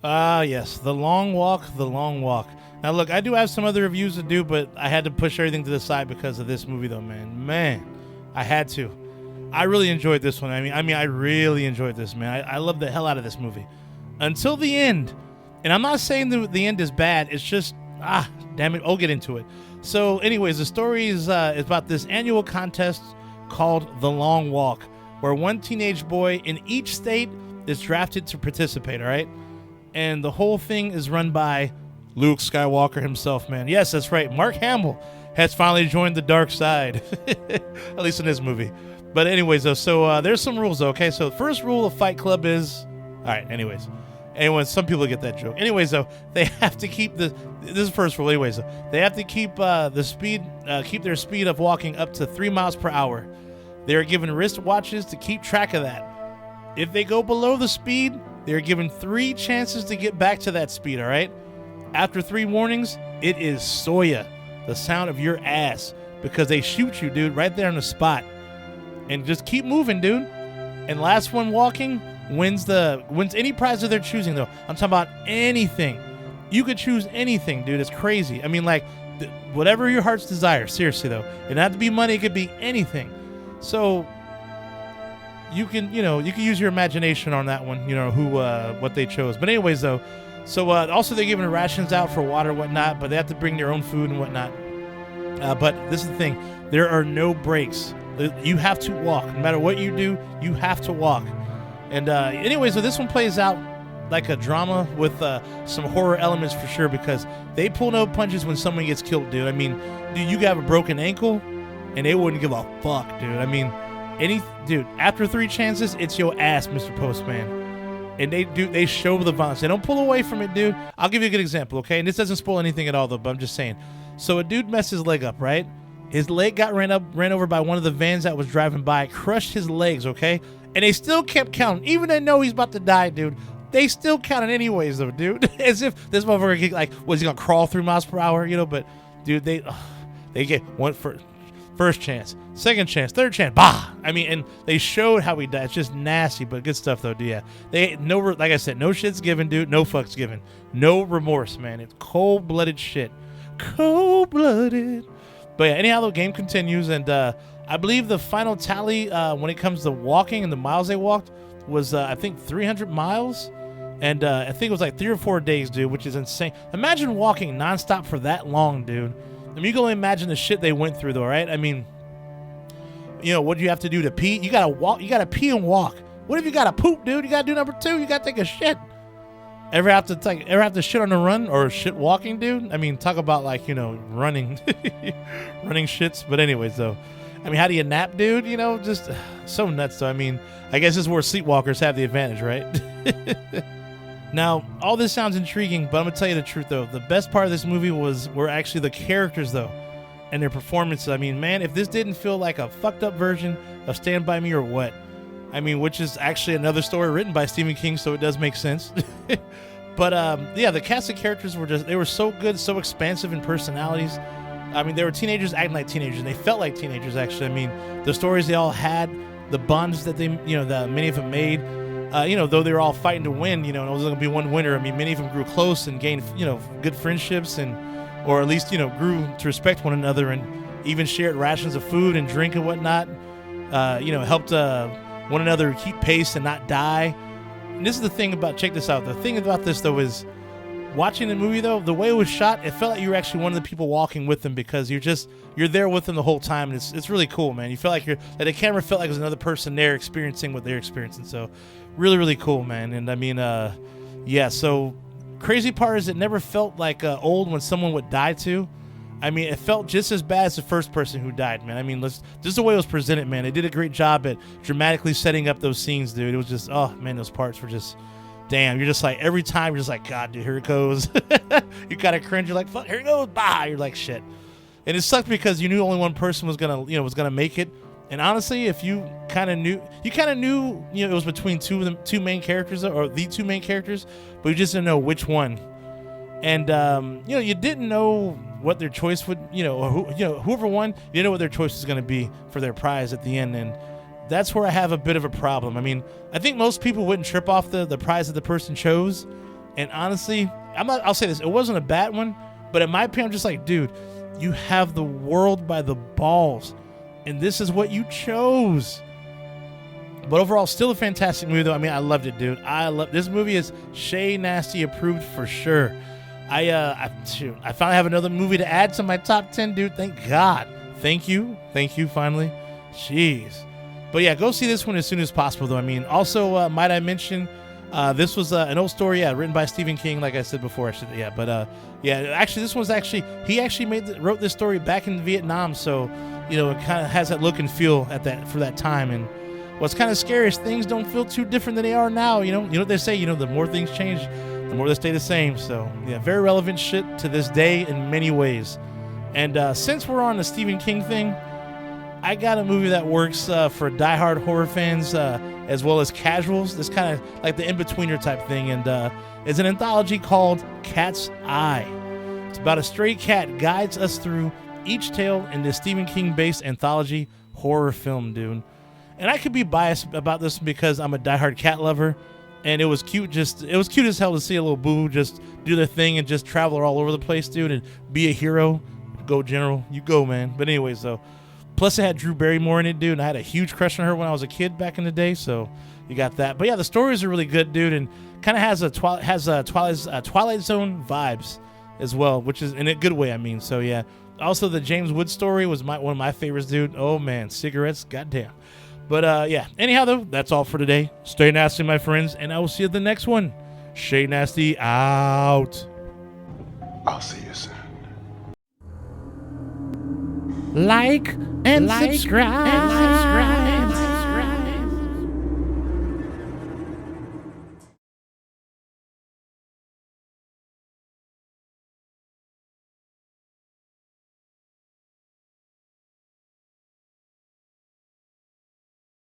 Ah, yes, the long walk, the long walk. Now, look, I do have some other reviews to do, but I had to push everything to the side because of this movie, though, man. Man, I had to. I really enjoyed this one. I really enjoyed this, man. I love the hell out of this movie until the end. And I'm not saying the end is bad. It's just damn it. I'll get into it. So, anyways, the story is about this annual contest called The Long Walk, where one teenage boy in each state is drafted to participate. All right. And the whole thing is run by Luke Skywalker himself, man. Yes, that's right. Mark Hamill has finally joined the dark side, at least in this movie. But anyways, though, so there's some rules, though, okay? So the first rule of Fight Club is, all right, anyways. Some people get that joke. Anyways, though, they have to keep this is the first rule. Anyways, though, they have to keep keep their speed of walking up to 3 miles per hour. They are given wristwatches to keep track of that. If they go below the speed, they are given 3 chances to get back to that speed, all right? After 3 warnings, it is Soya, the sound of your ass, because they shoot you, dude, right there on the spot. And just keep moving, dude. And last one walking wins any prize of their choosing, though. I'm talking about anything. You could choose anything, dude. It's crazy. I mean, like, whatever your heart's desire. Seriously, though. It doesn't have to be money. It could be anything. So you can use your imagination on that one, what they chose. But anyways, though, so also they're giving rations out for water and whatnot, but they have to bring their own food and whatnot. But this is the thing. There are no breaks. You have to walk. No matter what you do, you have to walk. And anyways, so this one plays out like a drama with some horror elements for sure, because they pull no punches when someone gets killed, dude. I mean, dude, you could have a broken ankle, and they wouldn't give a fuck, dude. I mean, after 3 chances, it's your ass, Mr. Postman. And they show the violence. They don't pull away from it, dude. I'll give you a good example, okay? And this doesn't spoil anything at all, though, but I'm just saying. So a dude messed his leg up, right? His leg got ran over by one of the vans that was driving by, crushed his legs, okay? And they still kept counting. Even they know he's about to die, dude. They still counted anyways, though, dude. As if this motherfucker, like, was he going to crawl 3 miles per hour, But, dude, they get one first chance, second chance, third chance, bah! I mean, and they showed how he died. It's just nasty, but good stuff, though, yeah. Like I said, no shit's given, dude. No fucks given. No remorse, man. It's cold-blooded shit. Cold-blooded. But yeah, anyhow, the game continues, and I believe the final tally when it comes to walking and the miles they walked was, I think, 300 miles. And I think it was like 3 or 4 days, dude, which is insane. Imagine walking nonstop for that long, dude. I mean, you can only imagine the shit they went through, though, right? I mean, what do you have to do to pee? You gotta walk. You gotta pee and walk. What if you gotta poop, dude? You gotta do number 2. You gotta take a shit. Ever have to shit on the run or shit walking, dude? I mean, talk about like, running, running shits. But anyways, though, I mean, how do you nap, dude? Just so nuts, though. I mean, I guess this is where sleepwalkers have the advantage, right? Now, all this sounds intriguing, but I'm going to tell you the truth, though. The best part of this movie were actually the characters, though, and their performances. I mean, man, if this didn't feel like a fucked up version of Stand By Me or what? I mean, which is actually another story written by Stephen King, so it does make sense. But, yeah, the cast of characters they were so good, so expansive in personalities. I mean, they were teenagers acting like teenagers, and they felt like teenagers, actually. I mean, the stories they all had, the bonds that that many of them made, though they were all fighting to win, and it was going to be one winner. I mean, many of them grew close and gained, good friendships or at least, grew to respect one another and even shared rations of food and drink and whatnot, helped one another keep pace and not die. And this is the thing check this out. The thing about this, though, is watching the movie, though, the way it was shot, it felt like you were actually one of the people walking with them, because you're there with them the whole time. And it's really cool, man. You feel like the camera felt like it was another person there experiencing what they're experiencing. So really, really cool, man. And I mean, yeah, so crazy part is it never felt like old when someone would die too. I mean, it felt just as bad as the first person who died, man. I mean, just the way it was presented, man. They did a great job at dramatically setting up those scenes, dude. It was just, oh, man, those parts were just, damn. You're just like, every time, you're just like, God, dude, here it goes. You kind of cringe. You're like, fuck, here it goes. Bah. You're like, shit. And it sucked because you knew only one person was going to make it. And honestly, if you kind of knew, it was between two main characters, or the 2 main characters, but you just didn't know which one. And, you didn't know what their choice would, or whoever won, you didn't know what their choice was going to be for their prize at the end. And that's where I have a bit of a problem. I mean, I think most people wouldn't trip off the prize that the person chose. And honestly, I'll say this, it wasn't a bad one, but in my opinion, I'm just like, dude, you have the world by the balls, and this is what you chose. But overall, still a fantastic movie, though. I mean, I loved it, dude. This movie is Chez Nasty approved for sure. I finally have another movie to add to my top 10, dude. Thank God. Thank you, finally. Jeez. But yeah, go see this one as soon as possible, though. I mean, also, might I mention, this was an old story, written by Stephen King, like I said before. Actually, this was he actually wrote this story back in Vietnam, so it kind of has that look and feel for that time. And what's kind of scary is things don't feel too different than they are now. You know what they say, the more things change, the more they stay the same. So yeah, very relevant shit to this day in many ways. And since we're on the Stephen King thing, I got a movie that works for diehard horror fans as well as casuals. This kind of like the in-betweener type thing, and it's an anthology called Cat's Eye. It's about a stray cat guides us through each tale in this Stephen King-based anthology horror film, dude. And I could be biased about this because I'm a diehard cat lover, and it was cute. It was cute as hell to see a little boo just do their thing and just travel all over the place, dude, and be a hero. Go General, you go, man. But anyways, though, plus it had Drew Barrymore in it, dude, and I had a huge crush on her when I was a kid back in the day, so you got that. But yeah, the stories are really good, dude, and kind of has Twilight Zone vibes as well, which is in a good way, I mean. So yeah. Also, the James Wood story was one of my favorites, dude. Oh man, cigarettes, goddamn. But yeah, anyhow, though, that's all for today. Stay nasty, my friends, and I will see you at the next one. Chez Nasty out. I'll see you soon. Like and subscribe.